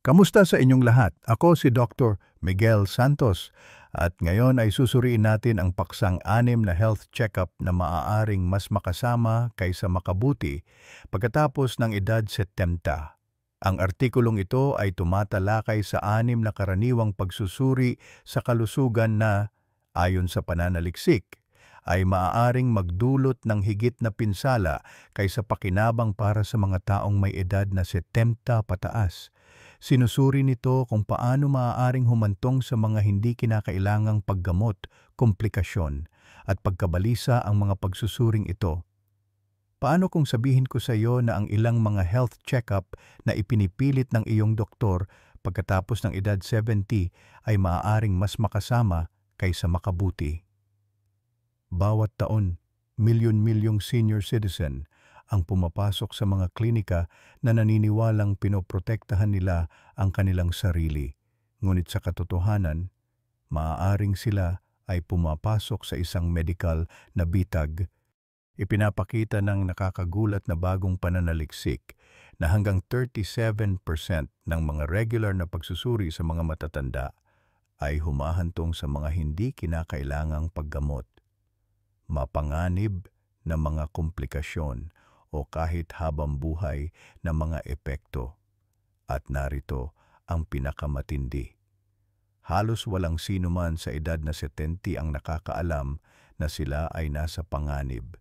Kamusta sa inyong lahat? Ako si Dr. Miguel Santos at ngayon ay susuriin natin ang paksang 6 na health checkup na maaaring mas makasama kaysa makabuti pagkatapos ng edad 70. Ang artikulong ito ay tumatalakay sa 6 na karaniwang pagsusuri sa kalusugan na, ayon sa pananaliksik, ay maaaring magdulot ng higit na pinsala kaysa pakinabang para sa mga taong may edad na 70 pataas. Sinusuri nito kung paano maaaring humantong sa mga hindi kinakailangang paggamot, komplikasyon, at pagkabalisa ang mga pagsusuring ito. Paano kung sabihin ko sa iyo na ang ilang mga health check-up na ipinipilit ng iyong doktor pagkatapos ng edad 70 ay maaaring mas makasama kaysa makabuti? Bawat taon, milyon-milyong senior citizen ang pumapasok sa mga klinika na naniniwalang pinoprotektahan nila ang kanilang sarili. Ngunit sa katotohanan, maaaring sila ay pumapasok sa isang medikal na bitag. Ipinapakita ng nakakagulat na bagong pananaliksik na hanggang 37% ng mga regular na pagsusuri sa mga matatanda ay humahantong sa mga hindi kinakailangang paggamot, mapanganib na mga komplikasyon o kahit habang buhay na mga epekto. At narito ang pinakamatindi. Halos walang sino man sa edad na 70 ang nakakaalam na sila ay nasa panganib.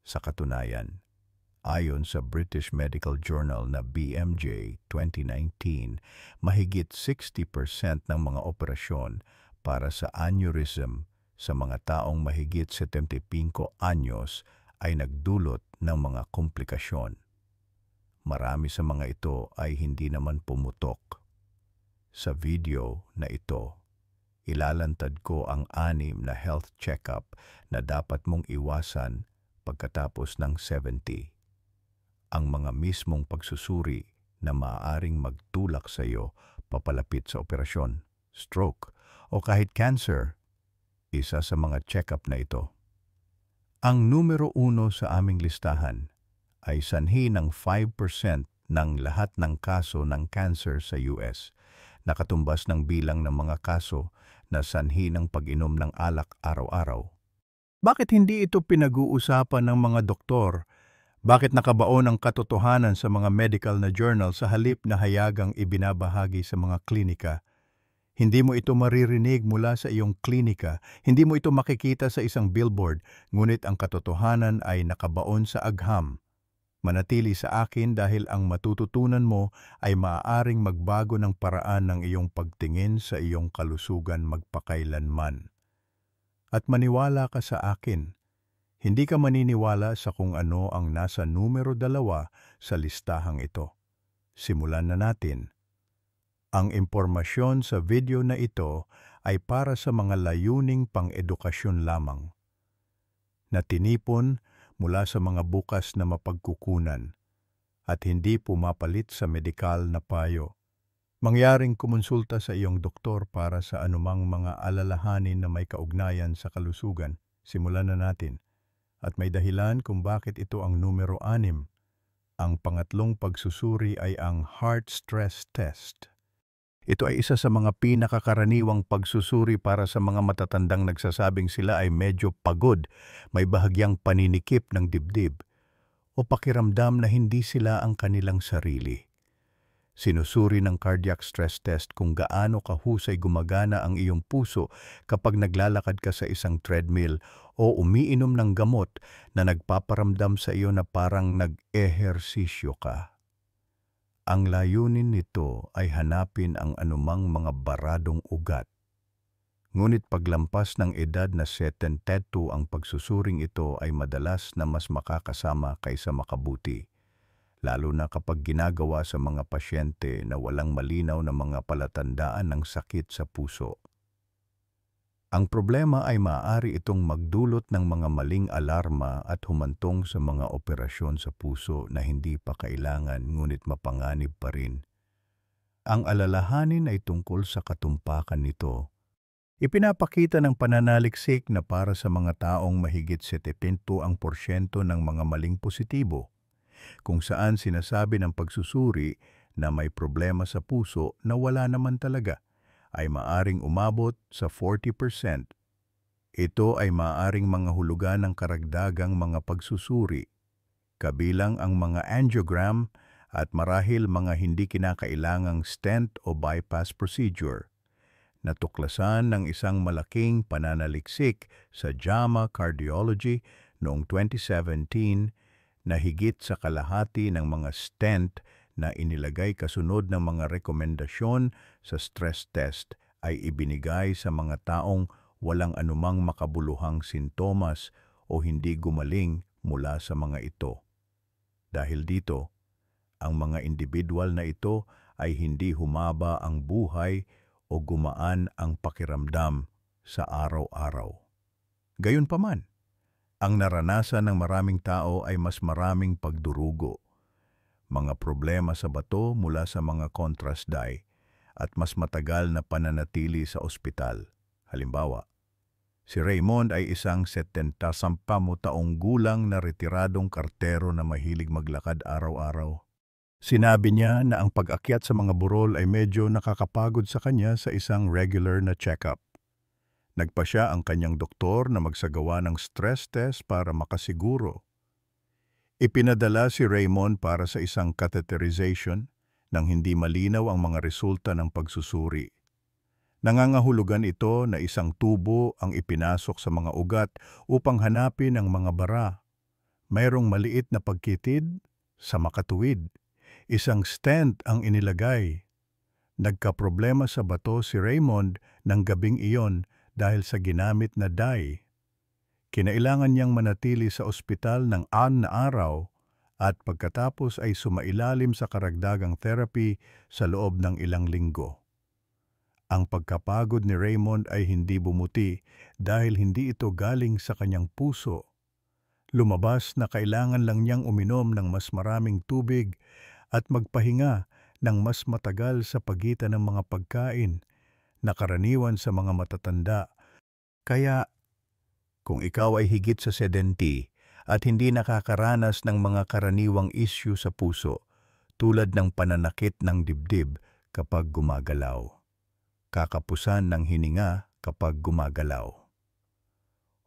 Sa katunayan, ayon sa British Medical Journal na BMJ 2019, mahigit 60% ng mga operasyon para sa aneurysm sa mga taong mahigit 75 anyos ay nagdulot ng mga komplikasyon. Marami sa mga ito ay hindi naman pumutok. Sa video na ito, ilalantad ko ang 6 na health check-up na dapat mong iwasan pagkatapos ng 70. Ang mga mismong pagsusuri na maaaring magtulak sa iyo papalapit sa operasyon, stroke, o kahit cancer. Isa sa mga check-up na ito. Ang numero 1 sa aming listahan ay sanhi ng 5% ng lahat ng kaso ng cancer sa US, nakatumbas ng bilang ng mga kaso na sanhi ng pag-inom ng alak araw-araw. Bakit hindi ito pinag-uusapan ng mga doktor? Bakit nakabaon ang katotohanan sa mga medical na journal sa halip na hayagang ibinabahagi sa mga klinika? Hindi mo ito maririnig mula sa iyong klinika, hindi mo ito makikita sa isang billboard, ngunit ang katotohanan ay nakabaon sa agham. Manatili sa akin dahil ang matututunan mo ay maaaring magbago ng paraan ng iyong pagtingin sa iyong kalusugan magpakailanman. At maniwala ka sa akin, hindi ka maniniwala sa kung ano ang nasa numero 2 sa listahang ito. Simulan na natin. Ang impormasyon sa video na ito ay para sa mga layuning pang-edukasyon lamang, na tinipon mula sa mga bukas na mapagkukunan at hindi pumapalit sa medikal na payo. Mangyaring kumonsulta sa iyong doktor para sa anumang mga alalahanin na may kaugnayan sa kalusugan. Simulan na natin. At may dahilan kung bakit ito ang numero 6. Ang pangatlong pagsusuri ay ang heart stress test. Ito ay isa sa mga pinakakaraniwang pagsusuri para sa mga matatandang nagsasabing sila ay medyo pagod, may bahagyang paninikip ng dibdib, o pakiramdam na hindi sila ang kanilang sarili. Sinusuri ng cardiac stress test kung gaano kahusay gumagana ang iyong puso kapag naglalakad ka sa isang treadmill o umiinom ng gamot na nagpaparamdam sa iyo na parang nag-ehersisyo ka. Ang layunin nito ay hanapin ang anumang mga baradong ugat. Ngunit paglampas ng edad na 72 ang pagsusuring ito ay madalas na mas makakasama kaysa makabuti, lalo na kapag ginagawa sa mga pasyente na walang malinaw na mga palatandaan ng sakit sa puso. Ang problema ay maaari itong magdulot ng mga maling alarma at humantong sa mga operasyon sa puso na hindi pa kailangan ngunit mapanganib pa rin. Ang alalahanin ay tungkol sa katumpakan nito. Ipinapakita ng pananaliksik na para sa mga taong mahigit 70% ng mga maling positibo, kung saan sinasabi ng pagsusuri na may problema sa puso na wala naman talaga ay maaring umabot sa 40%. Ito ay maaring mga hulugan ng karagdagang mga pagsusuri, kabilang ang mga angiogram at marahil mga hindi kinakailangang stent o bypass procedure. Natuklasan ng isang malaking pananaliksik sa JAMA Cardiology noong 2017 na higit sa kalahati ng mga stent na inilagay kasunod ng mga rekomendasyon sa stress test ay ibinigay sa mga taong walang anumang makabuluhang sintomas o hindi gumaling mula sa mga ito. Dahil dito, ang mga individual na ito ay hindi humaba ang buhay o gumaan ang pakiramdam sa araw-araw. Gayunpaman, ang naranasan ng maraming tao ay mas maraming pagdurugo, mga problema sa bato mula sa mga contrast dye, at mas matagal na pananatili sa ospital. Halimbawa, si Raymond ay isang 70 taong gulang na retiradong kartero na mahilig maglakad araw-araw. Sinabi niya na ang pag-akyat sa mga burol ay medyo nakakapagod sa kanya sa isang regular na check-up. Nagpa siya ang kanyang doktor na magsagawa ng stress test para makasiguro. Ipinadala si Raymond para sa isang catheterization nang hindi malinaw ang mga resulta ng pagsusuri. Nangangahulugan ito na isang tubo ang ipinasok sa mga ugat upang hanapin ang mga bara. Mayroong maliit na pagkitid sa makatuwid. Isang stent ang inilagay. Nagkaproblema sa bato si Raymond ng gabing iyon dahil sa ginamit na dye. Kinailangan niyang manatili sa ospital ng 6 na araw at pagkatapos ay sumailalim sa karagdagang therapy sa loob ng ilang linggo. Ang pagkapagod ni Raymond ay hindi bumuti dahil hindi ito galing sa kanyang puso. Lumabas na kailangan lang niyang uminom ng mas maraming tubig at magpahinga ng mas matagal sa pagitan ng mga pagkain na karaniwan sa mga matatanda. Kaya, kung ikaw ay higit sa 70 at hindi nakakaranas ng mga karaniwang issue sa puso, tulad ng pananakit ng dibdib kapag gumagalaw, kakapusan ng hininga kapag gumagalaw,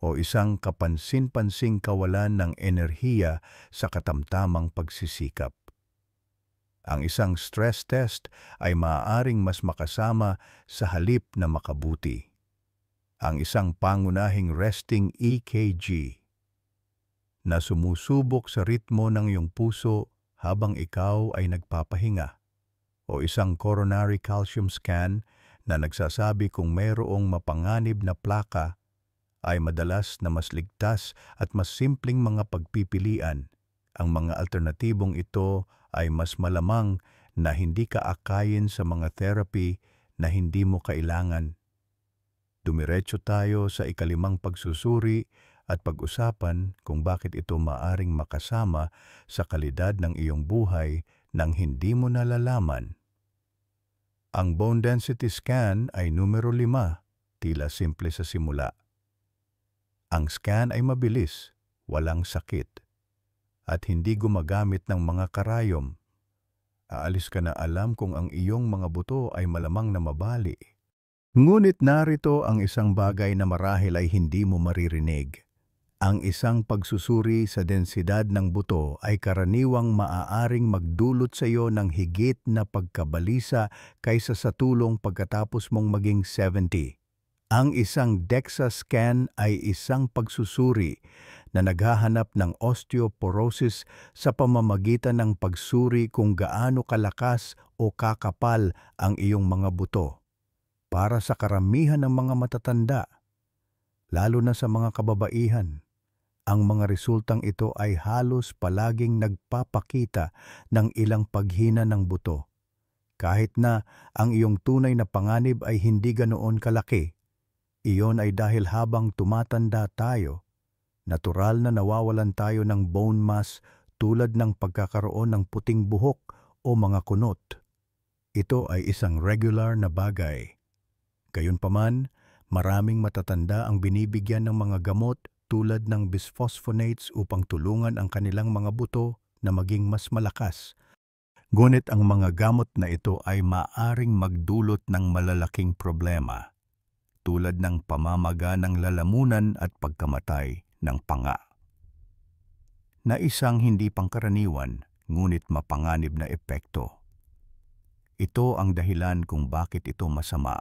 o isang kapansin-pansing kawalan ng enerhiya sa katamtamang pagsisikap, ang isang stress test ay maaaring mas makasama sa halip na makabuti. Ang isang pangunahing resting EKG na sumusubok sa ritmo ng iyong puso habang ikaw ay nagpapahinga, o isang coronary calcium scan na nagsasabi kung mayroong mapanganib na plaka ay madalas na mas ligtas at mas simpleng mga pagpipilian. Ang mga alternatibong ito ay mas malamang na hindi ka akayin sa mga therapy na hindi mo kailangan. Dumiretso tayo sa ikalimang pagsusuri at pag-usapan kung bakit ito maaring makasama sa kalidad ng iyong buhay nang hindi mo nalalaman. Ang bone density scan ay numero 5, tila simple sa simula. Ang scan ay mabilis, walang sakit, at hindi gumagamit ng mga karayom. Aalis ka na alam kung ang iyong mga buto ay malamang na mabali. Ngunit narito ang isang bagay na marahil ay hindi mo maririnig. Ang isang pagsusuri sa densidad ng buto ay karaniwang maaaring magdulot sa iyo ng higit na pagkabalisa kaysa sa tulong pagkatapos mong maging 70. Ang isang DEXA scan ay isang pagsusuri na naghahanap ng osteoporosis sa pamamagitan ng pagsuri kung gaano kalakas o kakapal ang iyong mga buto. Para sa karamihan ng mga matatanda, lalo na sa mga kababaihan, ang mga resultang ito ay halos palaging nagpapakita ng ilang paghina ng buto. Kahit na ang iyong tunay na panganib ay hindi ganoon kalaki, iyon ay dahil habang tumatanda tayo, natural na nawawalan tayo ng bone mass tulad ng pagkakaroon ng puting buhok o mga kunot. Ito ay isang regular na bagay. Gayunpaman, maraming matatanda ang binibigyan ng mga gamot tulad ng bisphosphonates upang tulungan ang kanilang mga buto na maging mas malakas. Ngunit ang mga gamot na ito ay maaring magdulot ng malalaking problema tulad ng pamamaga ng lalamunan at pagkamatay ng panga, na isang hindi pangkaraniwan ngunit mapanganib na epekto. Ito ang dahilan kung bakit ito masama.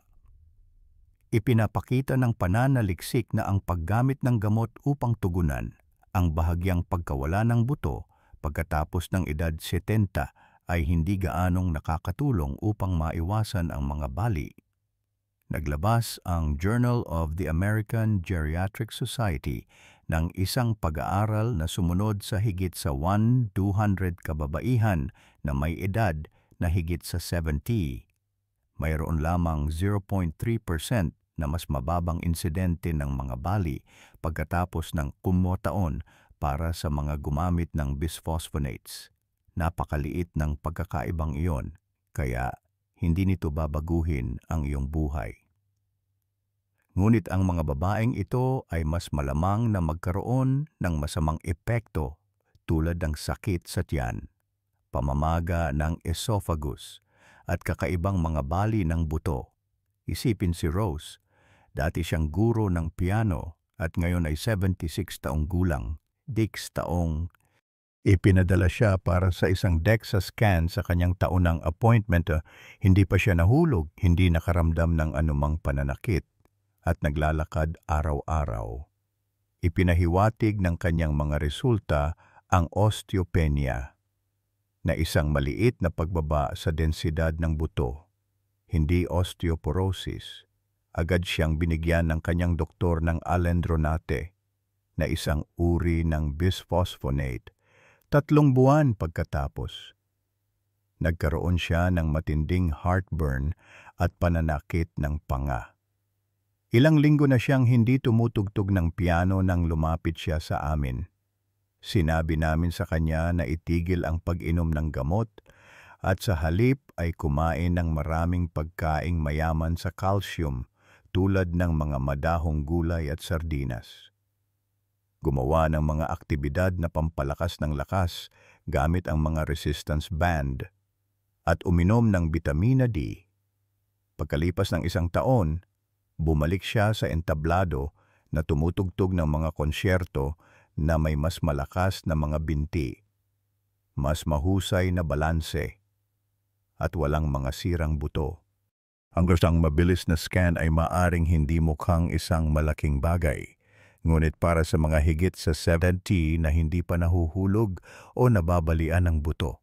Ipinapakita ng pananaliksik na ang paggamit ng gamot upang tugunan ang bahagyang pagkawala ng buto pagkatapos ng edad 70 ay hindi gaanong nakakatulong upang maiwasan ang mga bali. Naglabas ang Journal of the American Geriatric Society ng isang pag-aaral na sumunod sa higit sa 1,200 kababaihan na may edad na higit sa 70. Mayroon lamang 0.3% na mas mababang insidente ng mga bali pagkatapos ng 10 taon para sa mga gumamit ng bisphosphonates. Napakaliit ng pagkakaibang iyon, kaya hindi nito babaguhin ang iyong buhay. Ngunit ang mga babaeng ito ay mas malamang na magkaroon ng masamang epekto tulad ng sakit sa tiyan, pamamaga ng esophagus, at kakaibang mga bali ng buto. Isipin si Rose, dati siyang guro ng piano at ngayon ay 76 taong gulang. Ipinadala siya para sa isang DEXA scan sa kanyang taunang appointment. Hindi pa siya nahulog, hindi nakaramdam ng anumang pananakit at naglalakad araw-araw. Ipinahiwatig ng kanyang mga resulta ang osteopenia, na isang maliit na pagbaba sa densidad ng buto, hindi osteoporosis. Agad siyang binigyan ng kanyang doktor ng alendronate, na isang uri ng bisphosphonate. 3 buwan pagkatapos, nagkaroon siya ng matinding heartburn at pananakit ng panga. Ilang linggo na siyang hindi tumutugtog ng piano nang lumapit siya sa amin. Sinabi namin sa kanya na itigil ang pag-inom ng gamot at sa halip ay kumain ng maraming pagkaing mayaman sa calcium tulad ng mga madahong gulay at sardinas. Gumawa ng mga aktibidad na pampalakas ng lakas gamit ang mga resistance band at uminom ng bitamina D. Pagkalipas ng 1 taon, bumalik siya sa entablado na tumutugtog ng mga konsyerto na may mas malakas na mga binti, mas mahusay na balanse, at walang mga sirang buto. Ang isang mabilis na scan ay maaring hindi mukhang isang malaking bagay, ngunit para sa mga higit sa 70 na hindi pa nahuhulog o nababalian ng buto,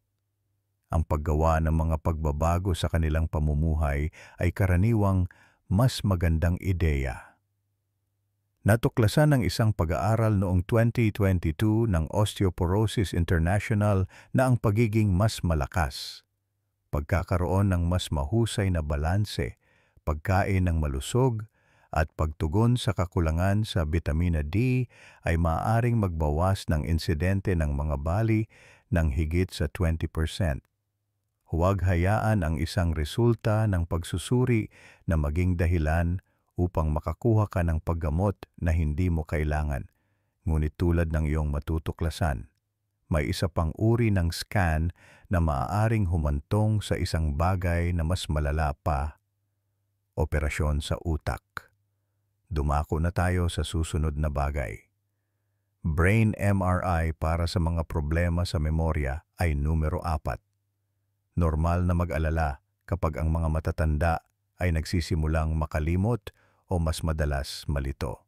ang paggawa ng mga pagbabago sa kanilang pamumuhay ay karaniwang mas magandang ideya. Natuklasan ng isang pag-aaral noong 2022 ng Osteoporosis International na ang pagiging mas malakas, pagkakaroon ng mas mahusay na balanse, pagkain ng malusog, at pagtugon sa kakulangan sa bitamina D ay maaaring magbawas ng insidente ng mga bali ng higit sa 20%. Huwag hayaan ang isang resulta ng pagsusuri na maging dahilan upang makakuha ka ng paggamot na hindi mo kailangan. Ngunit tulad ng iyong matutuklasan, may isa pang uri ng scan na maaaring humantong sa isang bagay na mas malala pa: operasyon sa utak. Dumako na tayo sa susunod na bagay. Brain MRI para sa mga problema sa memorya ay numero 4. Normal na mag-alala kapag ang mga matatanda ay nagsisimulang makalimot o mas madalas malito.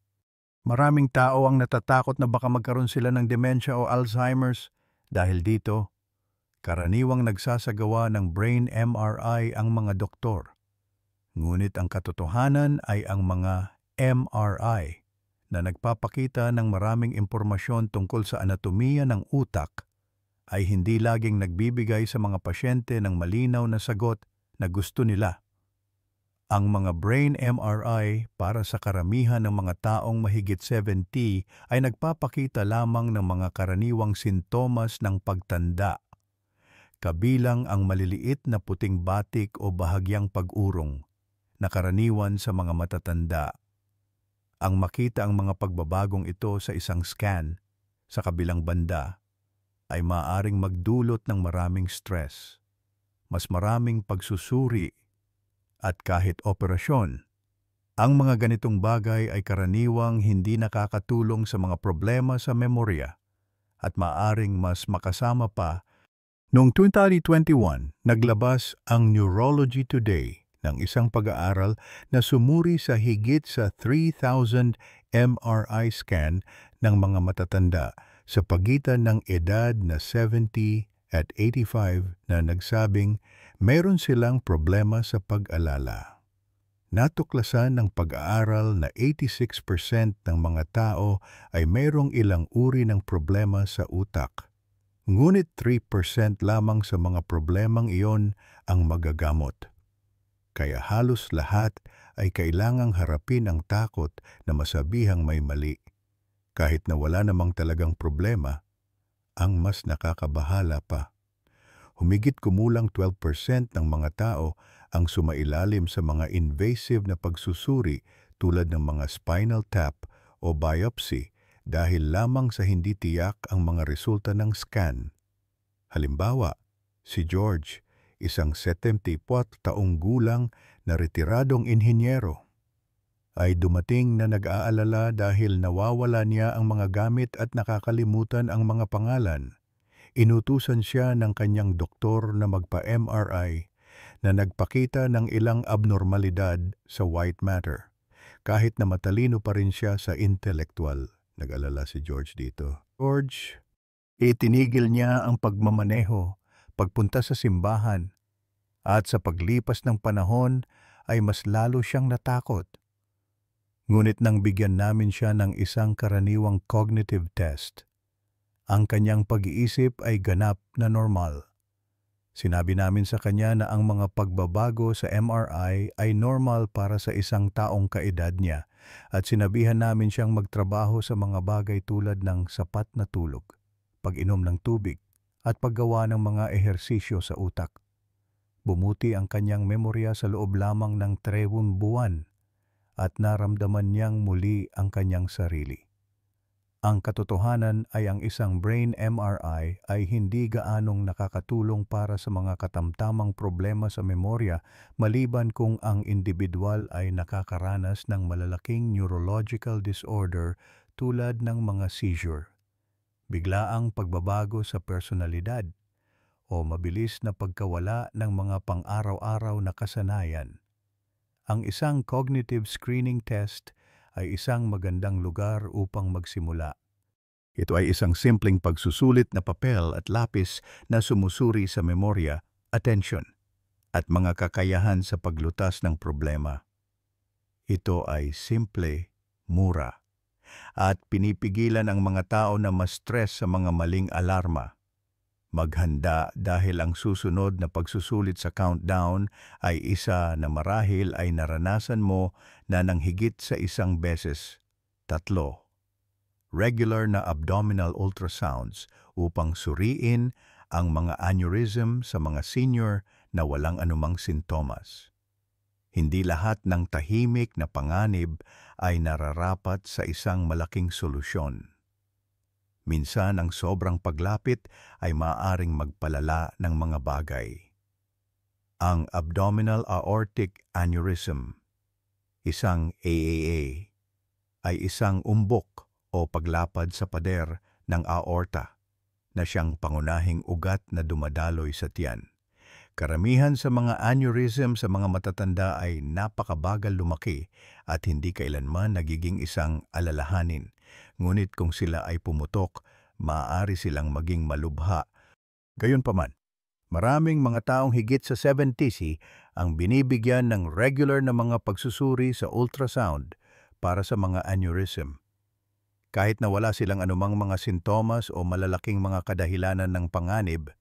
Maraming tao ang natatakot na baka magkaroon sila ng demensya o Alzheimer's. Dahil dito, karaniwang nagsasagawa ng brain MRI ang mga doktor. Ngunit ang katotohanan ay ang mga MRI na nagpapakita ng maraming impormasyon tungkol sa anatomiya ng utak ay hindi laging nagbibigay sa mga pasyente ng malinaw na sagot na gusto nila. Ang mga brain MRI para sa karamihan ng mga taong mahigit 70 ay nagpapakita lamang ng mga karaniwang sintomas ng pagtanda, kabilang ang maliliit na puting batik o bahagyang pag-urong na karaniwan sa mga matatanda. Ang makita ang mga pagbabagong ito sa isang scan sa kabilang banda ay maaaring magdulot ng maraming stress, mas maraming pagsusuri at kahit operasyon. Ang mga ganitong bagay ay karaniwang hindi nakakatulong sa mga problema sa memorya at maaring mas makasama pa. Noong 2021, naglabas ang Neurology Today ng isang pag-aaral na sumuri sa higit sa 3,000 MRI scan ng mga matatanda sa pagitan ng edad na 70 at 85 na nagsabing mayroon silang problema sa pag-alala. Natuklasan ng pag-aaral na 86% ng mga tao ay mayroong ilang uri ng problema sa utak. Ngunit 3% lamang sa mga problemang iyon ang magagamot. Kaya halos lahat ay kailangang harapin ang takot na masabihang may mali. Kahit na wala namang talagang problema, ang mas nakakabahala pa. Humigit kumulang 12% ng mga tao ang sumailalim sa mga invasive na pagsusuri tulad ng mga spinal tap o biopsy dahil lamang sa hindi tiyak ang mga resulta ng scan. Halimbawa, si George, isang 74 taong gulang na retiradong inhinyero, ay dumating na nag-aalala dahil nawawala niya ang mga gamit at nakakalimutan ang mga pangalan. Inutusan siya ng kanyang doktor na magpa-MRI na nagpakita ng ilang abnormalidad sa white matter. Kahit na matalino pa rin siya sa intelektual, nag-alala si George dito. George, itinigil niya ang pagmamaneho, pagpunta sa simbahan, at sa paglipas ng panahon ay mas lalo siyang natakot. Ngunit nang bigyan namin siya ng isang karaniwang cognitive test, ang kanyang pag-iisip ay ganap na normal. Sinabi namin sa kanya na ang mga pagbabago sa MRI ay normal para sa isang taong kaedad niya at sinabihan namin siyang magtrabaho sa mga bagay tulad ng sapat na tulog, pag-inom ng tubig at paggawa ng mga ehersisyo sa utak. Bumuti ang kanyang memorya sa loob lamang ng 3 buwan at naramdaman niyang muli ang kanyang sarili. Ang katotohanan ay ang isang brain MRI ay hindi gaanong nakakatulong para sa mga katamtamang problema sa memorya maliban kung ang individual ay nakakaranas ng malalaking neurological disorder tulad ng mga seizure, biglaang pagbabago sa personalidad, o mabilis na pagkawala ng mga pang-araw-araw na kasanayan. Ang isang cognitive screening test ay isang magandang lugar upang magsimula. Ito ay isang simpleng pagsusulit na papel at lapis na sumusuri sa memorya, atensyon, at mga kakayahan sa paglutas ng problema. Ito ay simple, mura, at pinipigilan ang mga tao na ma-stress sa mga maling alarma. Maghanda dahil ang susunod na pagsusulit sa countdown ay isa na marahil ay naranasan mo na nang higit sa 1 beses. 3. Regular na abdominal ultrasounds upang suriin ang mga aneurysm sa mga senior na walang anumang sintomas. Hindi lahat ng tahimik na panganib ay nararapat sa isang malaking solusyon. Minsan ang sobrang paglapit ay maaaring magpalala ng mga bagay. Ang abdominal aortic aneurysm, isang AAA, ay isang umbok o paglapad sa pader ng aorta na siyang pangunahing ugat na dumadaloy sa tiyan. Karamihan sa mga aneurysm sa mga matatanda ay napakabagal lumaki at hindi kailanman nagiging isang alalahanin. Ngunit kung sila ay pumutok, maaari silang maging malubha. Gayunpaman, maraming mga taong higit sa 70 ang binibigyan ng regular na mga pagsusuri sa ultrasound para sa mga aneurysm. Kahit na wala silang anumang mga sintomas o malalaking mga kadahilanan ng panganib,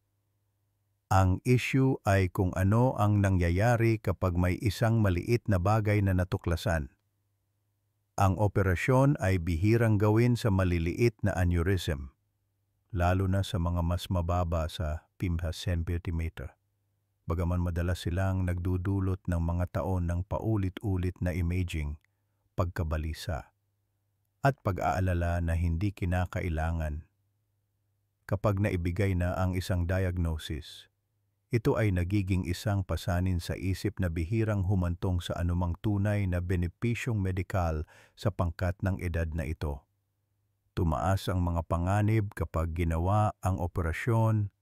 ang issue ay kung ano ang nangyayari kapag may isang maliit na bagay na natuklasan. Ang operasyon ay bihirang gawin sa maliliit na aneurysm, lalo na sa mga mas mababa sa 5 cm. Bagaman madalas silang nagdudulot ng mga taon ng paulit-ulit na imaging, pagkabalisa, at pag-aalala na hindi kinakailangan. Kapag naibigay na ang isang diagnosis, ito ay nagiging isang pasanin sa isip na bihirang humantong sa anumang tunay na benepisyong medikal sa pangkat ng edad na ito. Tumaas ang mga panganib kapag ginawa ang operasyon.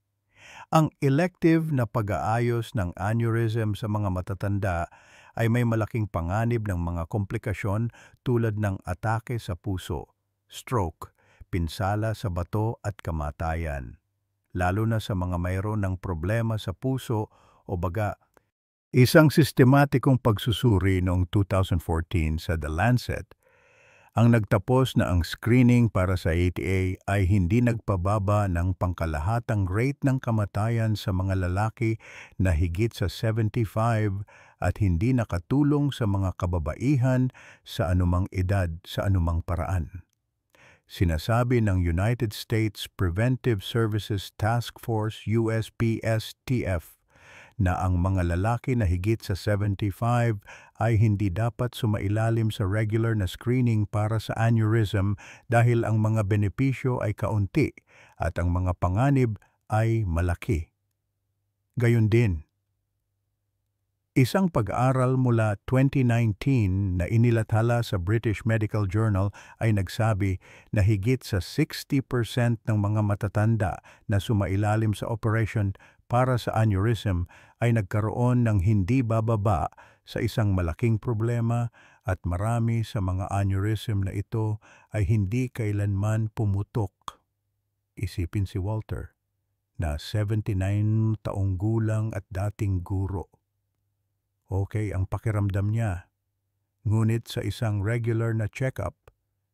Ang elective na pag-aayos ng aneurysm sa mga matatanda ay may malaking panganib ng mga komplikasyon tulad ng atake sa puso, stroke, pinsala sa bato at kamatayan, lalo na sa mga mayroon ng problema sa puso o baga. Isang sistematikong pagsusuri noong 2014 sa The Lancet ang nagtapos na ang screening para sa ATA ay hindi nagpababa ng pangkalahatang rate ng kamatayan sa mga lalaki na higit sa 75 at hindi nakatulong sa mga kababaihan sa anumang edad sa anumang paraan. Sinasabi ng United States Preventive Services Task Force USPSTF na ang mga lalaki na higit sa 75 ay hindi dapat sumailalim sa regular na screening para sa aneurysm dahil ang mga benepisyo ay kaunti at ang mga panganib ay malaki. Gayon din, isang pag-aaral mula 2019 na inilathala sa British Medical Journal ay nagsabi na higit sa 60% ng mga matatanda na sumailalim sa operation para sa aneurysm ay nagkaroon ng hindi bababa sa isang malaking problema at marami sa mga aneurysm na ito ay hindi kailanman pumutok. Isipin si Walter, na 79 taong gulang at dating guro. Okay ang pakiramdam niya, ngunit sa isang regular na check-up,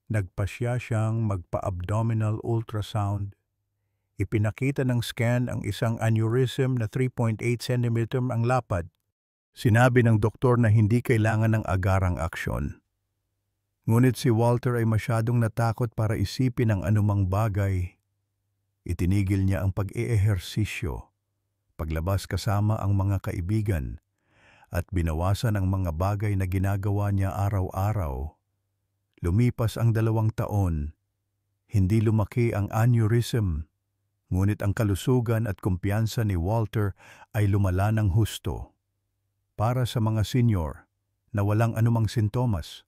nagpasya siyang magpa-abdominal ultrasound. Ipinakita ng scan ang isang aneurysm na 3.8 cm ang lapad. Sinabi ng doktor na hindi kailangan ng agarang aksyon. Ngunit si Walter ay masyadong natakot para isipin ang anumang bagay. Itinigil niya ang pag-eehersisyo, paglabas kasama ang mga kaibigan, at binawasan ang mga bagay na ginagawa niya araw-araw. Lumipas ang 2 taon, hindi lumaki ang aneurysm. Ngunit ang kalusugan at kumpiyansa ni Walter ay lumala ng husto. Para sa mga senior na walang anumang sintomas,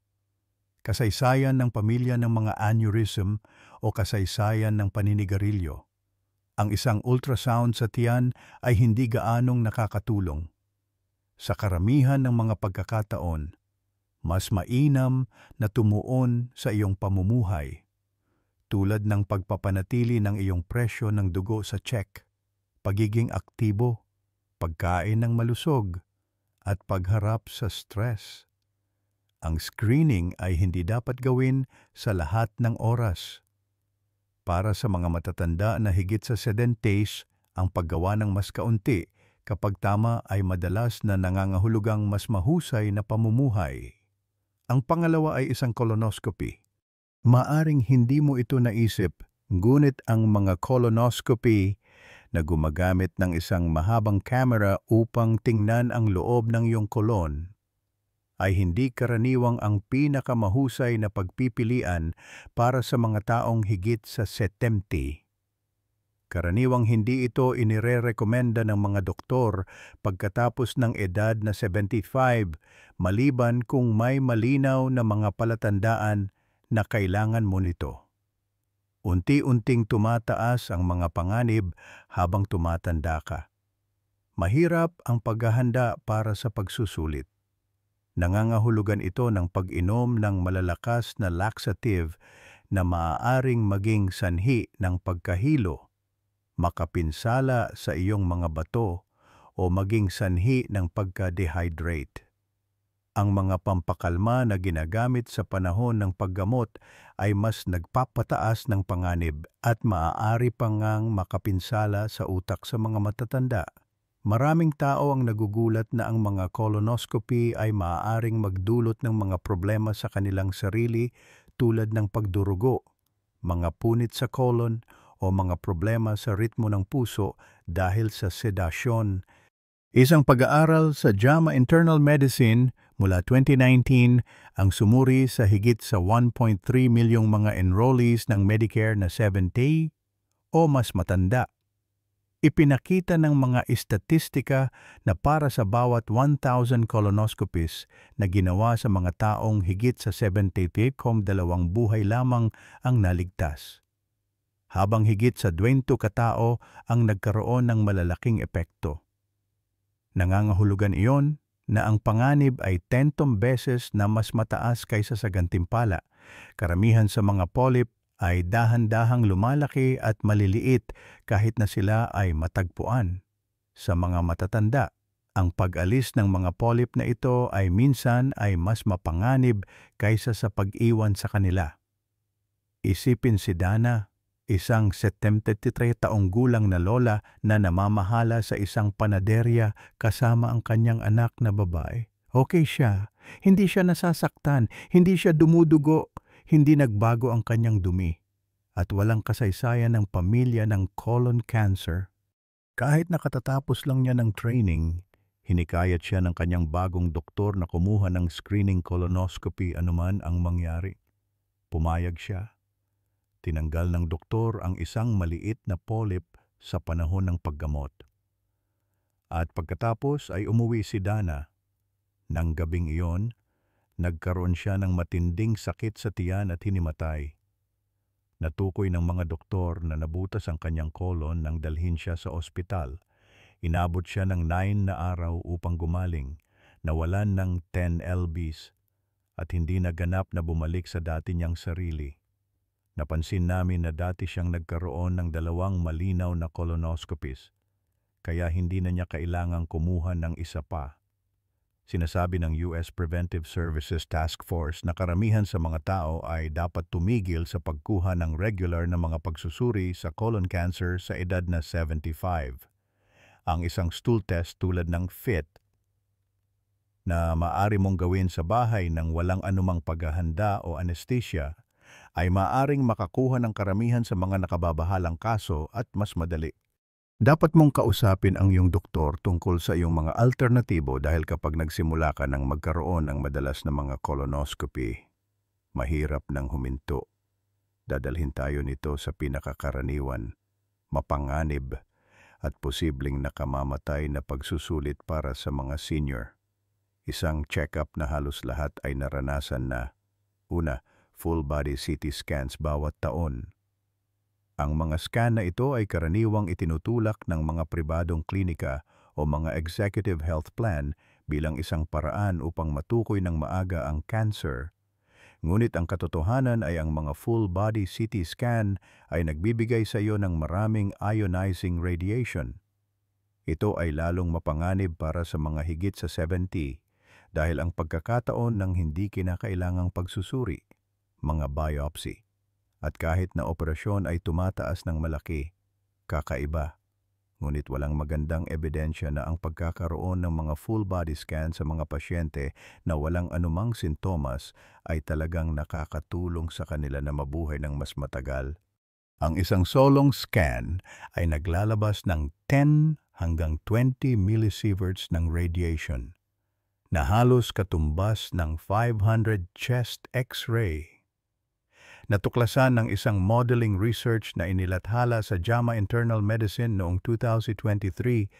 kasaysayan ng pamilya ng mga aneurysm o kasaysayan ng paninigarilyo, ang isang ultrasound sa tiyan ay hindi gaanong nakakatulong. Sa karamihan ng mga pagkakataon, mas mainam na tumuon sa iyong pamumuhay, tulad ng pagpapanatili ng iyong presyo ng dugo sa check, pagiging aktibo, pagkain ng malusog, at pagharap sa stress. Ang screening ay hindi dapat gawin sa lahat ng oras. Para sa mga matatanda na higit sa sedentase, ang paggawa ng mas kaunti kapag tama ay madalas na nangangahulugang mas mahusay na pamumuhay. Ang pangalawa ay isang colonoscopy. Maaring hindi mo ito naisip, ngunit ang mga colonoscopy na gumagamit ng isang mahabang camera upang tingnan ang loob ng iyong kolon ay hindi karaniwang ang pinakamahusay na pagpipilian para sa mga taong higit sa 70. Karaniwang hindi ito inirerekomenda ng mga doktor pagkatapos ng edad na 75 maliban kung may malinaw na mga palatandaan na kailangan mo nito. Unti-unting tumataas ang mga panganib habang tumatanda ka. Mahirap ang paghahanda para sa pagsusulit. Nangangahulugan ito ng pag-inom ng malalakas na laxative na maaaring maging sanhi ng pagkahilo, makapinsala sa iyong mga bato o maging sanhi ng pagka-dehydrate. Ang mga pampakalma na ginagamit sa panahon ng paggamot ay mas nagpapataas ng panganib at maaari pang ngang makapinsala sa utak sa mga matatanda. Maraming tao ang nagugulat na ang mga colonoscopy ay maaaring magdulot ng mga problema sa kanilang sarili tulad ng pagdurugo, mga punit sa colon o mga problema sa ritmo ng puso dahil sa sedasyon. Isang pag-aaral sa JAMA Internal Medicine mula 2019 ang sumuri sa higit sa 1.3 milyong mga enrollees ng Medicare na 70 o mas matanda. Ipinakita ng mga istatistika na para sa bawat 1,000 colonoscopies na ginawa sa mga taong higit sa 78 dalawang buhay lamang ang naligtas, habang higit sa 20 katao ang nagkaroon ng malalaking epekto. Nangangahulugan iyon na ang panganib ay 10 beses na mas mataas kaysa sa gantimpala. Karamihan sa mga polyp ay dahan-dahang lumalaki at maliliit kahit na sila ay matagpuan. Sa mga matatanda, ang pag-alis ng mga polyp na ito ay minsan ay mas mapanganib kaysa sa pag-iwan sa kanila. Isipin si Dana, isang 73 taong gulang na lola na namamahala sa isang panaderya kasama ang kanyang anak na babae. Okay siya, hindi siya nasasaktan, hindi siya dumudugo, hindi nagbago ang kanyang dumi, at walang kasaysayan ng pamilya ng colon cancer. Kahit nakatatapos lang niya ng training, hinikayat siya ng kanyang bagong doktor na kumuha ng screening colonoscopy anuman ang mangyari. Pumayag siya. Tinanggal ng doktor ang isang maliit na polyp sa panahon ng paggamot. At pagkatapos ay umuwi si Dana. Nang gabing iyon, nagkaroon siya ng matinding sakit sa tiyan at hinimatay. Natukoy ng mga doktor na nabutas ang kanyang kolon nang dalhin siya sa ospital. Inabot siya ng 9 na araw upang gumaling, nawalan ng 10 lbs at hindi naganap na bumalik sa dati niyang sarili. Napansin namin na dati siyang nagkaroon ng 2 malinaw na colonoscopies, kaya hindi na niya kailangang kumuha ng isa pa. Sinasabi ng US Preventive Services Task Force na karamihan sa mga tao ay dapat tumigil sa pagkuha ng regular na mga pagsusuri sa colon cancer sa edad na 75. Ang isang stool test tulad ng FIT na maaari mong gawin sa bahay nang walang anumang paghahanda o anesthesia ay maaring makakuha ng karamihan sa mga nakababahalang kaso at mas madali. Dapat mong kausapin ang iyong doktor tungkol sa iyong mga alternatibo dahil kapag nagsimula ka ng magkaroon ng madalas na mga colonoscopy, mahirap nang huminto. Dadalhin tayo nito sa pinakakaraniwan, mapanganib at posibleng nakamamatay na pagsusulit para sa mga senior. Isang check-up na halos lahat ay naranasan na. Una, full body CT scans bawat taon. Ang mga scan na ito ay karaniwang itinutulak ng mga pribadong klinika o mga executive health plan bilang isang paraan upang matukoy ng maaga ang cancer. Ngunit ang katotohanan ay ang mga full-body CT scan ay nagbibigay sa iyo ng maraming ionizing radiation. Ito ay lalong mapanganib para sa mga higit sa 70 dahil ang pagkakataon ng hindi kinakailangang pagsusuri, mga biopsy, at kahit na operasyon ay tumataas ng malaki, kakaiba. Ngunit walang magandang ebidensya na ang pagkakaroon ng mga full body scan sa mga pasyente na walang anumang sintomas ay talagang nakakatulong sa kanila na mabuhay ng mas matagal. Ang isang solong scan ay naglalabas ng 10 hanggang 20 millisieverts ng radiation, na halos katumbas ng 500 chest X-ray. Natuklasan ng isang modeling research na inilathala sa JAMA Internal Medicine noong 2023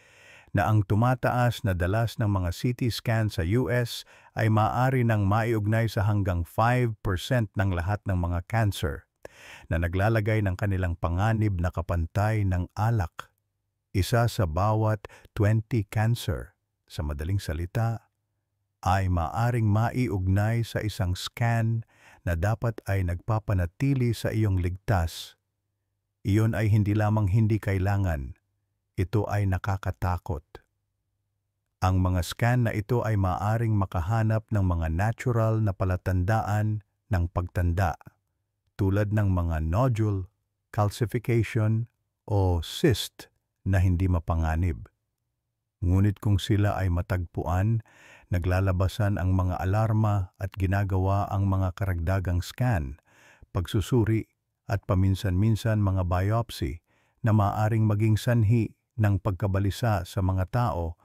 na ang tumataas na dalas ng mga CT scan sa US ay maaari nang maiugnay sa hanggang 5% ng lahat ng mga cancer na naglalagay ng kanilang panganib na kapantay ng alak. Isa sa bawat 20 cancer, sa madaling salita, ay maaring maiugnay sa isang scan na dapat ay nagpapanatili sa iyong ligtas. Iyon ay hindi lamang hindi kailangan, ito ay nakakatakot. Ang mga scan na ito ay maaring makahanap ng mga natural na palatandaan ng pagtanda, tulad ng mga nodule, calcification, o cyst na hindi mapanganib. Ngunit kung sila ay matagpuan, naglalabasan ang mga alarma at ginagawa ang mga karagdagang scan, pagsusuri at paminsan-minsan mga biopsy na maaaring maging sanhi ng pagkabalisa sa mga tao.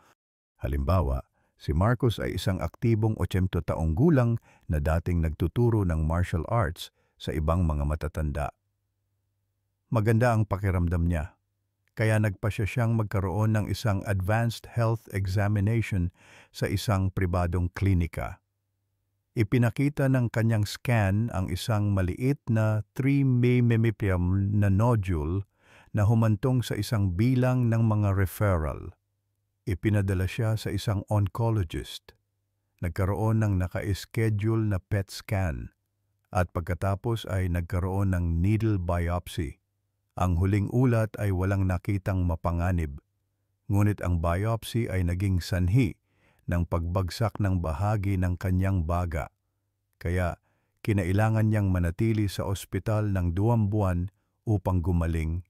Halimbawa, si Marcos ay isang aktibong 80 taong gulang na dating nagtuturo ng martial arts sa ibang mga matatanda. Maganda ang pakiramdam niya. Kaya nagpasya siyang magkaroon ng isang advanced health examination sa isang pribadong klinika. Ipinakita ng kanyang scan ang isang maliit na 3 mmHg na nodule na humantong sa isang bilang ng mga referral. Ipinadala siya sa isang oncologist. Nagkaroon ng naka-schedule na PET scan at pagkatapos ay nagkaroon ng needle biopsy. Ang huling ulat ay walang nakitang mapanganib, ngunit ang biopsy ay naging sanhi ng pagbagsak ng bahagi ng kanyang baga. Kaya kinailangan niyang manatili sa ospital ng 2 buwan upang gumaling.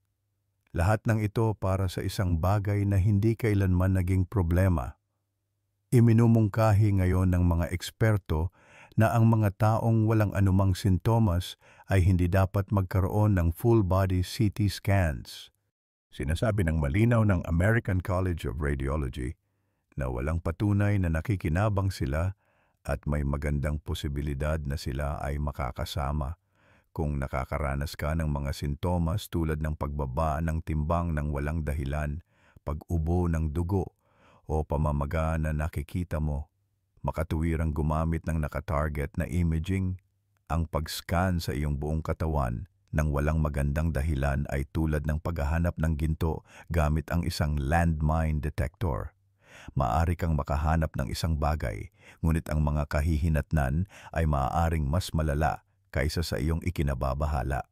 Lahat ng ito para sa isang bagay na hindi kailanman naging problema. Iminumungkahi ngayon ng mga eksperto na ang mga taong walang anumang sintomas ay hindi dapat magkaroon ng full-body CT scans. Sinasabi ng malinaw ng American College of Radiology na walang patunay na nakikinabang sila at may magandang posibilidad na sila ay makakasama kung nakakaranas ka ng mga sintomas tulad ng pagbaba ng timbang ng walang dahilan, pag-ubo ng dugo o pamamaga na nakikita mo. Makatuwirang gumamit ng nakatarget na imaging. Ang pag-scan sa iyong buong katawan ng walang magandang dahilan ay tulad ng paghahanap ng ginto gamit ang isang landmine detector. Maaari kang makahanap ng isang bagay, ngunit ang mga kahihinatnan ay maaaring mas malala kaysa sa iyong ikinababahala.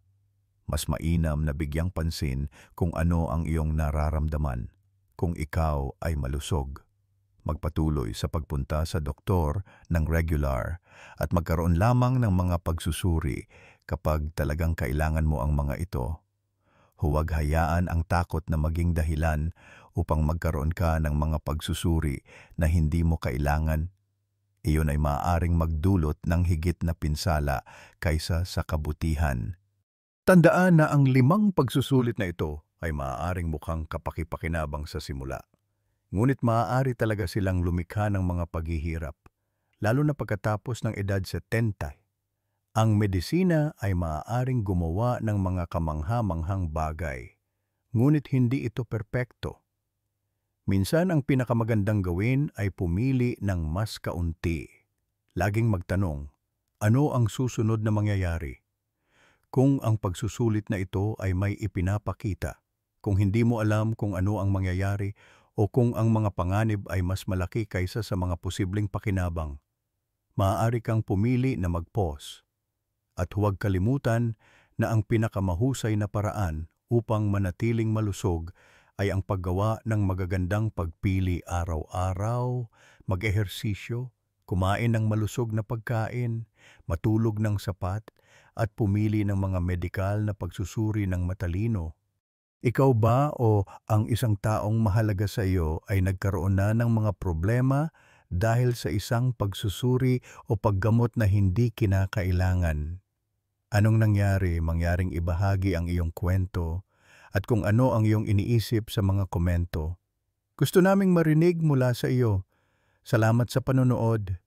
Mas mainam na bigyang pansin kung ano ang iyong nararamdaman, kung ikaw ay malusog. Magpatuloy sa pagpunta sa doktor ng regular at magkaroon lamang ng mga pagsusuri kapag talagang kailangan mo ang mga ito. Huwag hayaan ang takot na maging dahilan upang magkaroon ka ng mga pagsusuri na hindi mo kailangan. Iyon ay maaaring magdulot ng higit na pinsala kaysa sa kabutihan. Tandaan na ang 5 pagsusulit na ito ay maaaring mukhang kapaki-pakinabang sa simula. Ngunit maaari talaga silang lumikha ng mga paghihirap, lalo na pagkatapos ng edad 70. Ang medisina ay maaaring gumawa ng mga kamangha-manghang bagay, ngunit hindi ito perpekto. Minsan ang pinakamagandang gawin ay pumili ng mas kaunti. Laging magtanong, ano ang susunod na mangyayari? Kung ang pagsusulit na ito ay may ipinapakita, kung hindi mo alam kung ano ang mangyayari, o kung ang mga panganib ay mas malaki kaysa sa mga posibleng pakinabang, maaari kang pumili na mag-pause. At huwag kalimutan na ang pinakamahusay na paraan upang manatiling malusog ay ang paggawa ng magagandang pagpili araw-araw, mag-ehersisyo, kumain ng malusog na pagkain, matulog ng sapat, at pumili ng mga medikal na pagsusuri ng matalino. Ikaw ba o ang isang taong mahalaga sa iyo ay nagkaroon na ng mga problema dahil sa isang pagsusuri o paggamot na hindi kinakailangan? Anong nangyari? Mangyaring ibahagi ang iyong kwento at kung ano ang iyong iniisip sa mga komento. Gusto naming marinig mula sa iyo. Salamat sa panonood.